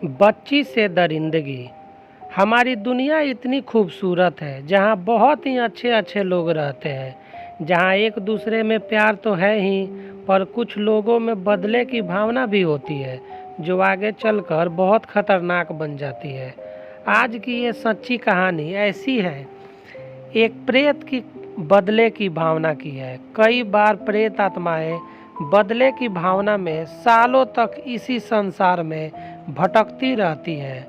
बच्ची से दरिंदगी। हमारी दुनिया इतनी खूबसूरत है जहाँ बहुत ही अच्छे अच्छे लोग रहते हैं, जहाँ एक दूसरे में प्यार तो है ही, पर कुछ लोगों में बदले की भावना भी होती है जो आगे चलकर बहुत खतरनाक बन जाती है। आज की ये सच्ची कहानी ऐसी है। एक प्रेत की बदले की भावना की है। कई बार प्रेत आत्माएं बदले की भावना में सालों तक इसी संसार में भटकती रहती हैं,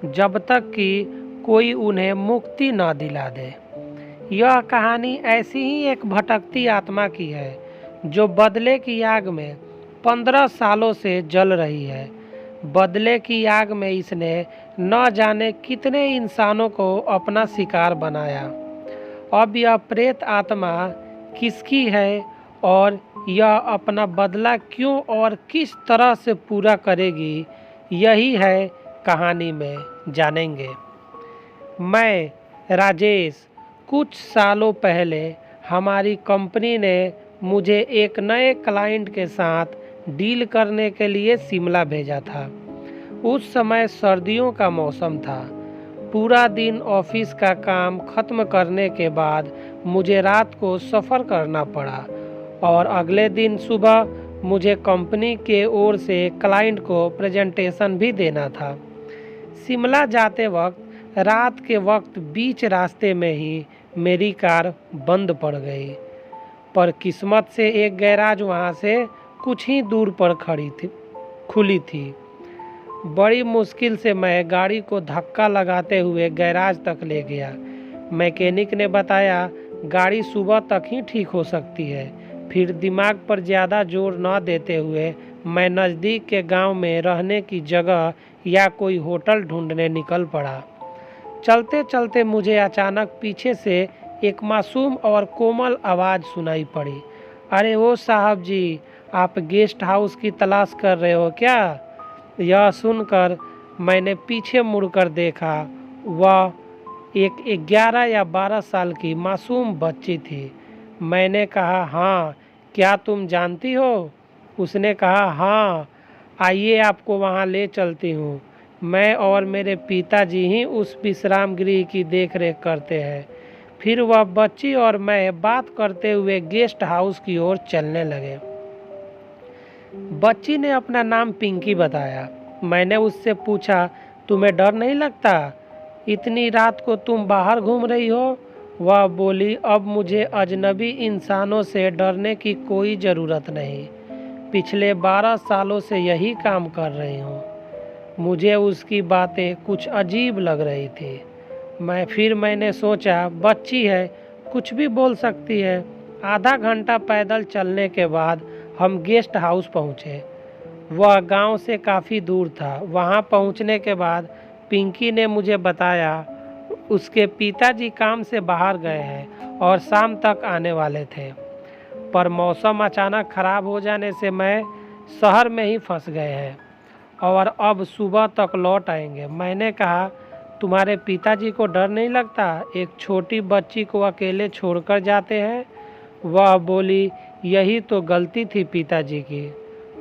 जब तक कि कोई उन्हें मुक्ति न दिला दे। यह कहानी ऐसी ही एक भटकती आत्मा की है जो बदले की आग में 15 सालों से जल रही है। बदले की आग में इसने न जाने कितने इंसानों को अपना शिकार बनाया। अब यह प्रेत आत्मा किसकी है और यह अपना बदला क्यों और किस तरह से पूरा करेगी, यही है कहानी में जानेंगे। मैं राजेश। कुछ सालों पहले हमारी कंपनी ने मुझे एक नए क्लाइंट के साथ डील करने के लिए शिमला भेजा था। उस समय सर्दियों का मौसम था। पूरा दिन ऑफिस का काम खत्म करने के बाद मुझे रात को सफ़र करना पड़ा और अगले दिन सुबह मुझे कंपनी के ओर से क्लाइंट को प्रेजेंटेशन भी देना था। शिमला जाते वक्त रात के वक्त बीच रास्ते में ही मेरी कार बंद पड़ गई, पर किस्मत से एक गैराज वहाँ से कुछ ही दूर पर खुली थी। बड़ी मुश्किल से मैं गाड़ी को धक्का लगाते हुए गैराज तक ले गया। मैकेनिक ने बताया गाड़ी सुबह तक ही ठीक हो सकती है। फिर दिमाग पर ज़्यादा जोर न देते हुए मैं नज़दीक के गांव में रहने की जगह या कोई होटल ढूंढने निकल पड़ा। चलते चलते मुझे अचानक पीछे से एक मासूम और कोमल आवाज़ सुनाई पड़ी। अरे वो साहब जी, आप गेस्ट हाउस की तलाश कर रहे हो क्या? यह सुनकर मैंने पीछे मुड़कर देखा। वह एक 11 या 12 साल की मासूम बच्ची थी। मैंने कहा, हाँ, क्या तुम जानती हो? उसने कहा, हाँ, आइए आपको वहाँ ले चलती हूँ। मैं और मेरे पिताजी ही उस विश्राम गृह की देखरेख करते हैं। फिर वह बच्ची और मैं बात करते हुए गेस्ट हाउस की ओर चलने लगे। बच्ची ने अपना नाम पिंकी बताया। मैंने उससे पूछा, तुम्हें डर नहीं लगता? इतनी रात को तुम बाहर घूम रही हो? वह बोली, अब मुझे अजनबी इंसानों से डरने की कोई ज़रूरत नहीं। पिछले 12 सालों से यही काम कर रही हूँ। मुझे उसकी बातें कुछ अजीब लग रही थी। मैंने सोचा, बच्ची है, कुछ भी बोल सकती है। आधा घंटा पैदल चलने के बाद हम गेस्ट हाउस पहुँचे। वह गांव से काफ़ी दूर था। वहां पहुंचने के बाद पिंकी ने मुझे बताया उसके पिताजी काम से बाहर गए हैं और शाम तक आने वाले थे, पर मौसम अचानक ख़राब हो जाने से मैं शहर में ही फंस गए हैं और अब सुबह तक लौट आएंगे। मैंने कहा, तुम्हारे पिताजी को डर नहीं लगता? एक छोटी बच्ची को अकेले छोड़कर जाते हैं? वह बोली, यही तो गलती थी पिताजी की।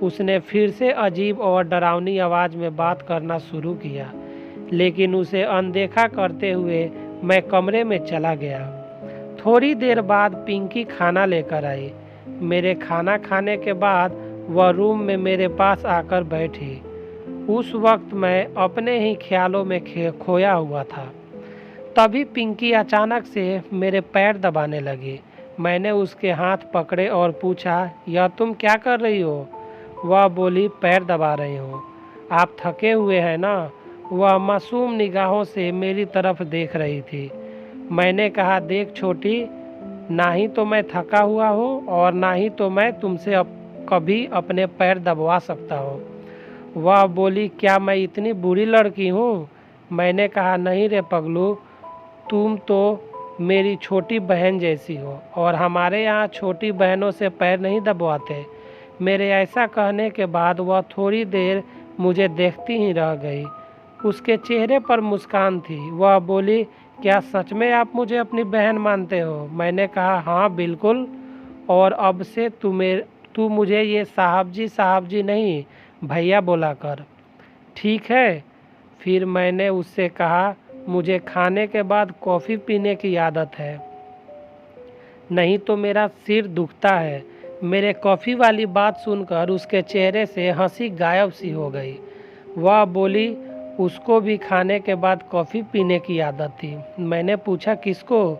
उसने फिर से अजीब और डरावनी आवाज़ में बात करना शुरू किया, लेकिन उसे अनदेखा करते हुए मैं कमरे में चला गया। थोड़ी देर बाद पिंकी खाना लेकर आई। मेरे खाना खाने के बाद वह रूम में मेरे पास आकर बैठी। उस वक्त मैं अपने ही ख्यालों में खोया हुआ था। तभी पिंकी अचानक से मेरे पैर दबाने लगी। मैंने उसके हाथ पकड़े और पूछा, यह तुम क्या कर रही हो? वह बोली, पैर दबा रही हूँ। आप थके हुए हैं ना? वह मासूम निगाहों से मेरी तरफ देख रही थी। मैंने कहा, देख छोटी, ना ही तो मैं थका हुआ हूँ और ना ही तो मैं तुमसे कभी अपने पैर दबवा सकता हूँ। वह बोली, क्या मैं इतनी बुरी लड़की हूँ? मैंने कहा, नहीं रे पगलू, तुम तो मेरी छोटी बहन जैसी हो और हमारे यहाँ छोटी बहनों से पैर नहीं दबवाते। मेरे ऐसा कहने के बाद वह थोड़ी देर मुझे देखती ही रह गई। उसके चेहरे पर मुस्कान थी। वह बोली, क्या सच में आप मुझे अपनी बहन मानते हो? मैंने कहा, हाँ बिल्कुल, और अब से तू मुझे ये साहब जी नहीं भैया बोला कर, ठीक है? फिर मैंने उससे कहा, मुझे खाने के बाद कॉफ़ी पीने की आदत है, नहीं तो मेरा सिर दुखता है। मेरे कॉफ़ी वाली बात सुनकर उसके चेहरे से हंसी गायब सी हो गई। वह बोली, उसको भी खाने के बाद कॉफ़ी पीने की आदत थी। मैंने पूछा, किसको?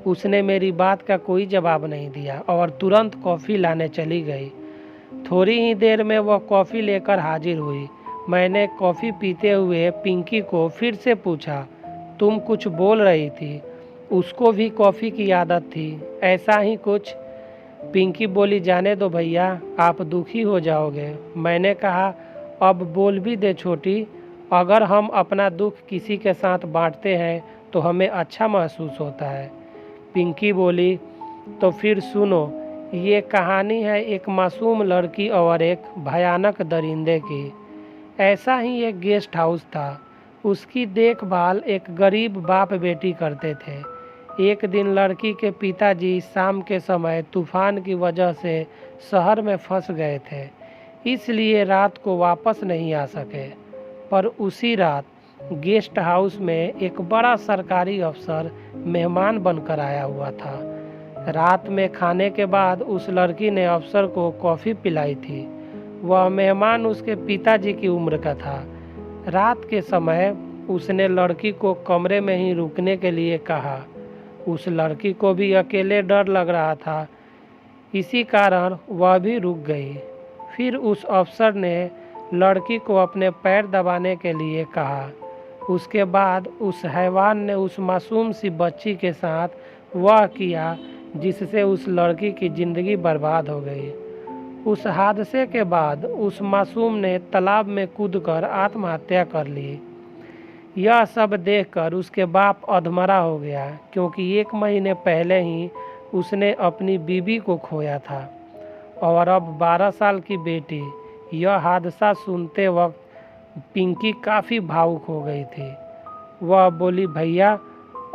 उसने मेरी बात का कोई जवाब नहीं दिया और तुरंत कॉफ़ी लाने चली गई। थोड़ी ही देर में वह कॉफ़ी लेकर हाजिर हुई। मैंने कॉफ़ी पीते हुए पिंकी को फिर से पूछा, तुम कुछ बोल रही थी? उसको भी कॉफ़ी की आदत थी, ऐसा ही कुछ? पिंकी बोली, जाने दो भैया, आप दुखी हो जाओगे। मैंने कहा, अब बोल भी दे छोटी, अगर हम अपना दुख किसी के साथ बांटते हैं तो हमें अच्छा महसूस होता है। पिंकी बोली, तो फिर सुनो, ये कहानी है एक मासूम लड़की और एक भयानक दरिंदे की। ऐसा ही एक गेस्ट हाउस था। उसकी देखभाल एक गरीब बाप बेटी करते थे। एक दिन लड़की के पिताजी शाम के समय तूफान की वजह से शहर में फंस गए थे, इसलिए रात को वापस नहीं आ सके। पर उसी रात गेस्ट हाउस में एक बड़ा सरकारी अफसर मेहमान बनकर आया हुआ था। रात में खाने के बाद उस लड़की ने अफसर को कॉफ़ी पिलाई थी। वह मेहमान उसके पिताजी की उम्र का था। रात के समय उसने लड़की को कमरे में ही रुकने के लिए कहा। उस लड़की को भी अकेले डर लग रहा था, इसी कारण वह भी रुक गई। फिर उस अफसर ने लड़की को अपने पैर दबाने के लिए कहा। उसके बाद उस हैवान ने उस मासूम सी बच्ची के साथ वह किया जिससे उस लड़की की ज़िंदगी बर्बाद हो गई। उस हादसे के बाद उस मासूम ने तालाब में कूदकर आत्महत्या कर ली। यह सब देखकर उसके बाप अधमरा हो गया, क्योंकि 1 महीने पहले ही उसने अपनी बीवी को खोया था और अब 12 साल की बेटी। यह हादसा सुनते वक्त पिंकी काफ़ी भावुक हो गई थी। वह बोली, भैया,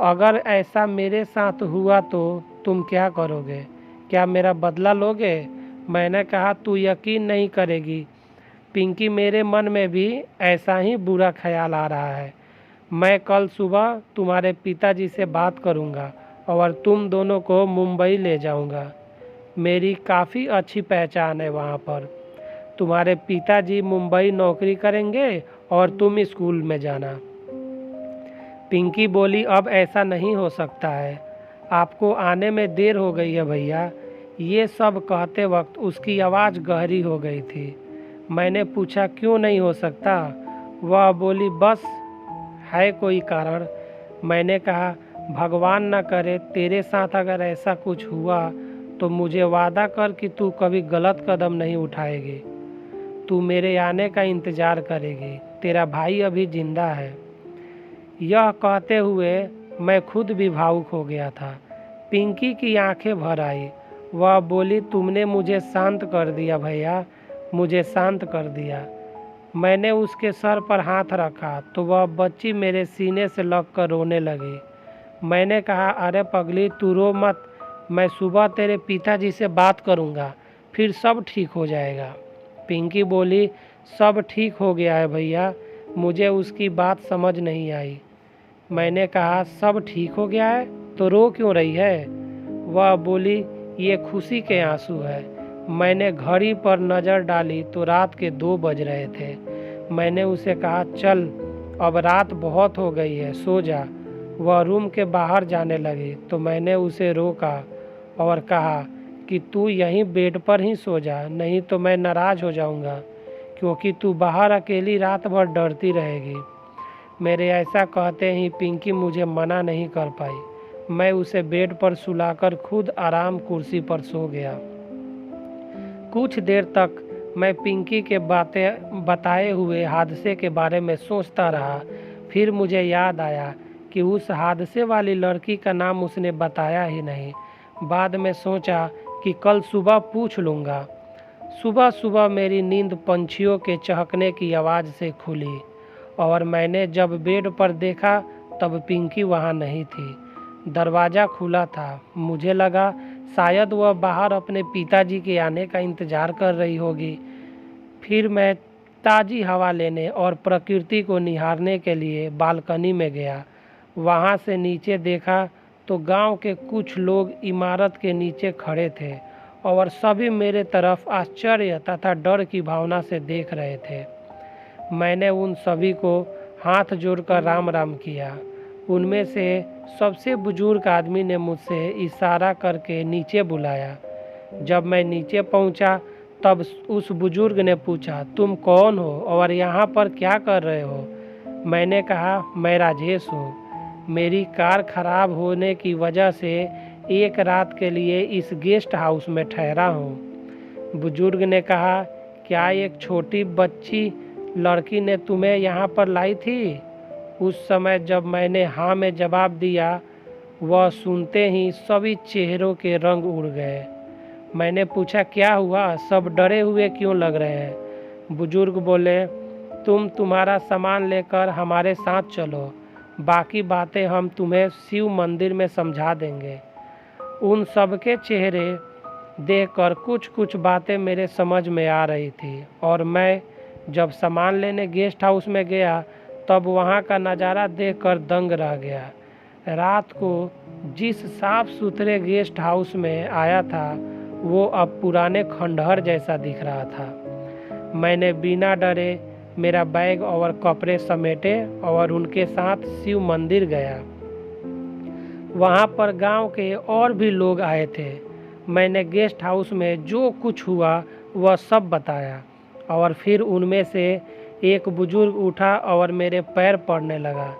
अगर ऐसा मेरे साथ हुआ तो तुम क्या करोगे? क्या मेरा बदला लोगे? मैंने कहा, तू यकीन नहीं करेगी पिंकी, मेरे मन में भी ऐसा ही बुरा ख्याल आ रहा है। मैं कल सुबह तुम्हारे पिताजी से बात करूंगा और तुम दोनों को मुंबई ले जाऊंगा। मेरी काफ़ी अच्छी पहचान है वहाँ पर। तुम्हारे पिताजी मुंबई नौकरी करेंगे और तुम स्कूल में जाना। पिंकी बोली, अब ऐसा नहीं हो सकता है, आपको आने में देर हो गई है भैया। ये सब कहते वक्त उसकी आवाज़ गहरी हो गई थी। मैंने पूछा, क्यों नहीं हो सकता? वह बोली, बस है कोई कारण। मैंने कहा, भगवान न करे तेरे साथ अगर ऐसा कुछ हुआ तो मुझे वादा कर कि तू कभी गलत कदम नहीं उठाएगी। तू मेरे आने का इंतज़ार करेगी, तेरा भाई अभी जिंदा है। यह कहते हुए मैं खुद भी भावुक हो गया था। पिंकी की आंखें भर आई। वह बोली, तुमने मुझे शांत कर दिया भैया, मुझे शांत कर दिया। मैंने उसके सर पर हाथ रखा तो वह बच्ची मेरे सीने से लग कर रोने लगी। मैंने कहा, अरे पगली, तू रो मत, मैं सुबह तेरे पिताजी से बात करूँगा, फिर सब ठीक हो जाएगा। पिंकी बोली, सब ठीक हो गया है भैया, मुझे उसकी बात समझ नहीं आई। मैंने कहा, सब ठीक हो गया है तो रो क्यों रही है? वह बोली, ये खुशी के आंसू है। मैंने घड़ी पर नज़र डाली तो रात के 2 बज रहे थे। मैंने उसे कहा, चल अब रात बहुत हो गई है, सो जा। वह रूम के बाहर जाने लगी तो मैंने उसे रोका और कहा कि तू यहीं बेड पर ही सो जा, नहीं तो मैं नाराज़ हो जाऊंगा, क्योंकि तू बाहर अकेली रात भर डरती रहेगी। मेरे ऐसा कहते ही पिंकी मुझे मना नहीं कर पाई। मैं उसे बेड पर सुलाकर खुद आराम कुर्सी पर सो गया। कुछ देर तक मैं पिंकी के बताए हुए हादसे के बारे में सोचता रहा। फिर मुझे याद आया कि उस हादसे वाली लड़की का नाम उसने बताया ही नहीं। बाद में सोचा कि कल सुबह पूछ लूँगा। सुबह सुबह मेरी नींद पंछियों के चहकने की आवाज़ से खुली और मैंने जब बेड पर देखा तब पिंकी वहाँ नहीं थी। दरवाज़ा खुला था। मुझे लगा शायद वह बाहर अपने पिताजी के आने का इंतज़ार कर रही होगी। फिर मैं ताज़ी हवा लेने और प्रकृति को निहारने के लिए बालकनी में गया। वहाँ से नीचे देखा तो गांव के कुछ लोग इमारत के नीचे खड़े थे और सभी मेरे तरफ आश्चर्य तथा डर की भावना से देख रहे थे। मैंने उन सभी को हाथ जोड़कर राम राम किया। उनमें से सबसे बुजुर्ग आदमी ने मुझसे इशारा करके नीचे बुलाया। जब मैं नीचे पहुंचा तब उस बुजुर्ग ने पूछा, तुम कौन हो और यहाँ पर क्या कर रहे हो? मैंने कहा, मैं राजेश हूँ। मेरी कार खराब होने की वजह से एक रात के लिए इस गेस्ट हाउस में ठहरा हूँ। बुजुर्ग ने कहा, क्या एक छोटी बच्ची लड़की ने तुम्हें यहाँ पर लाई थी? उस समय जब मैंने हाँ में जवाब दिया, वह सुनते ही सभी चेहरों के रंग उड़ गए। मैंने पूछा, क्या हुआ? सब डरे हुए क्यों लग रहे हैं? बुजुर्ग बोले, तुम्हारा सामान लेकर हमारे साथ चलो, बाकी बातें हम तुम्हें शिव मंदिर में समझा देंगे। उन सब के चेहरे देखकर कुछ कुछ बातें मेरे समझ में आ रही थी और मैं जब सामान लेने गेस्ट हाउस में गया तब वहाँ का नज़ारा देखकर दंग रह गया। रात को जिस साफ सुथरे गेस्ट हाउस में आया था वो अब पुराने खंडहर जैसा दिख रहा था। मैंने बिना डरे मेरा बैग और कपड़े समेटे और उनके साथ शिव मंदिर गया। वहाँ पर गांव के और भी लोग आए थे। मैंने गेस्ट हाउस में जो कुछ हुआ वह सब बताया और फिर उनमें से एक बुजुर्ग उठा और मेरे पैर पड़ने लगा।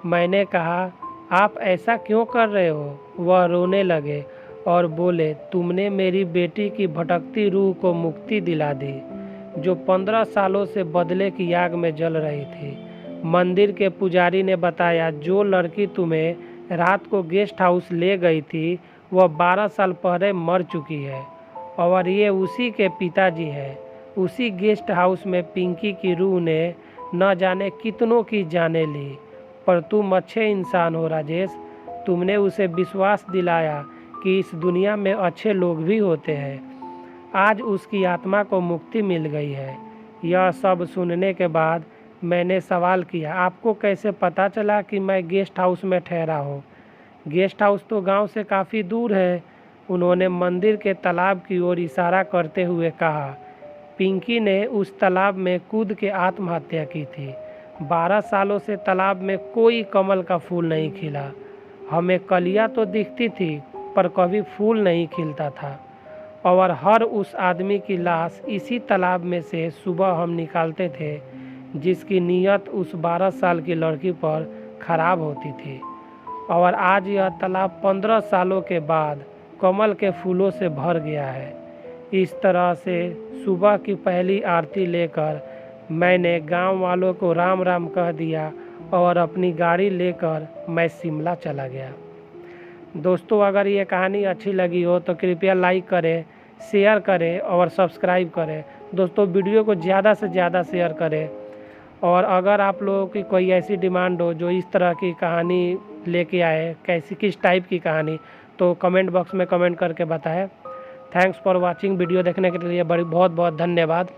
मैंने कहा, आप ऐसा क्यों कर रहे हो? वह रोने लगे और बोले, तुमने मेरी बेटी की भटकती रूह को मुक्ति दिला दी, जो 15 सालों से बदले की आग में जल रही थी। मंदिर के पुजारी ने बताया, जो लड़की तुम्हें रात को गेस्ट हाउस ले गई थी वह 12 साल पहले मर चुकी है और ये उसी के पिताजी हैं। उसी गेस्ट हाउस में पिंकी की रूह ने न जाने कितनों की जानें ली। पर तुम अच्छे इंसान हो राजेश, तुमने उसे विश्वास दिलाया कि इस दुनिया में अच्छे लोग भी होते हैं। आज उसकी आत्मा को मुक्ति मिल गई है। यह सब सुनने के बाद मैंने सवाल किया, आपको कैसे पता चला कि मैं गेस्ट हाउस में ठहरा हूँ? गेस्ट हाउस तो गांव से काफ़ी दूर है। उन्होंने मंदिर के तालाब की ओर इशारा करते हुए कहा। पिंकी ने उस तालाब में कूद के आत्महत्या की थी। 12 सालों से तालाब में कोई कमल का फूल नहीं खिला। हमें कलियां तो दिखती थी पर कभी फूल नहीं खिलता था और हर उस आदमी की लाश इसी तालाब में से सुबह हम निकालते थे जिसकी नीयत उस 12 साल की लड़की पर खराब होती थी। और आज यह तालाब 15 सालों के बाद कमल के फूलों से भर गया है। इस तरह से सुबह की पहली आरती लेकर मैंने गांव वालों को राम राम कह दिया और अपनी गाड़ी लेकर मैं शिमला चला गया। दोस्तों, अगर ये कहानी अच्छी लगी हो तो कृपया लाइक करें, शेयर करें और सब्सक्राइब करें। दोस्तों, वीडियो को ज़्यादा से ज़्यादा शेयर करें और अगर आप लोगों की कोई ऐसी डिमांड हो जो इस तरह की कहानी लेके आए, किस टाइप की कहानी, तो कमेंट बॉक्स में कमेंट करके बताएं। Thanks for watching. वीडियो देखने के लिए बहुत बहुत धन्यवाद।